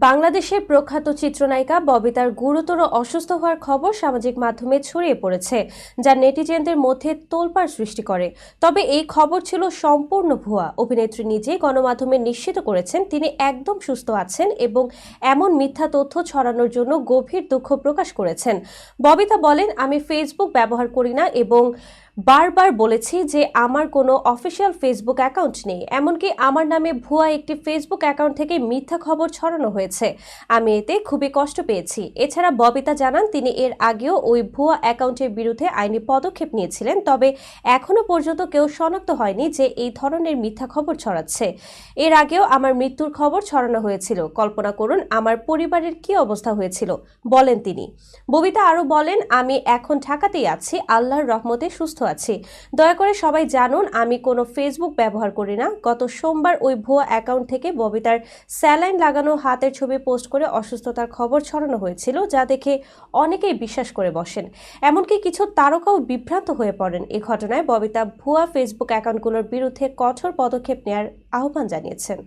বাংলাদেশের প্রখ্যাত চিত্রনায়িকা ববিতার গুরুতর অসুস্থ হওয়ার খবর সামাজিক মাধ্যমে ছড়িয়ে পড়েছে, যা নেটিজেনদের মধ্যে তোলপাড় সৃষ্টি করে। তবে এই খবর ছিল সম্পূর্ণ ভুয়া। অভিনেত্রী নিজেই গণমাধ্যমে নিশ্চিত করেছেন তিনি একদম সুস্থ আছেন এবং এমন মিথ্যা তথ্য ছড়ানোর জন্য গভীর দুঃখ প্রকাশ করেছেন। ববিতা বলেন, আমি ফেসবুক ব্যবহার করি না এবং বারবার বলেছি যে আমার কোনো অফিসিয়াল ফেসবুক অ্যাকাউন্ট নেই। এমনকি আমার নামে ভুয়া একটি ফেসবুক অ্যাকাউন্ট থেকে মিথ্যা খবর ছড়ানো হয়েছে। আমি এতে খুবই কষ্ট পেয়েছি। এছাড়া ববিতা জানান তিনি এর আগেও ওই ভুয়া অ্যাকাউন্টের বিরুদ্ধে আইনি পদক্ষেপ নিয়েছিলেন, তবে এখনো পর্যন্ত কেউ শনাক্ত হয়নি যে এই ধরনের মিথ্যা খবর ছড়াচ্ছে। এর আগেও আমার মৃত্যুর খবর ছড়ানো হয়েছিল। কল্পনা করুন আমার পরিবারের কি অবস্থা হয়েছিল, বলেন তিনি। ববিতা আরও বলেন, আমি এখন ঢাকাতেই আছি, আল্লাহর রহমতে সুস্থ আছি। দয়া করে সবাই জানুন আমি কোনো ফেসবুক ব্যবহার করি না। গত সোমবার ওই ভুয়া অ্যাকাউন্ট থেকে ববিতার স্যালাইন লাগানো হাতের ছবি পোস্ট করে অসুস্থতার খবর ছড়ানো হয়েছিল, যা দেখে অনেকেই বিশ্বাস করে বসেন। এমনকি কিছু তারকাও বিভ্রান্ত হয়ে পড়েন। এ ঘটনায় ববিতা ভুয়া ফেসবুক অ্যাকাউন্টগুলোর বিরুদ্ধে কঠোর পদক্ষেপ নেওয়ার আহ্বান জানিয়েছেন।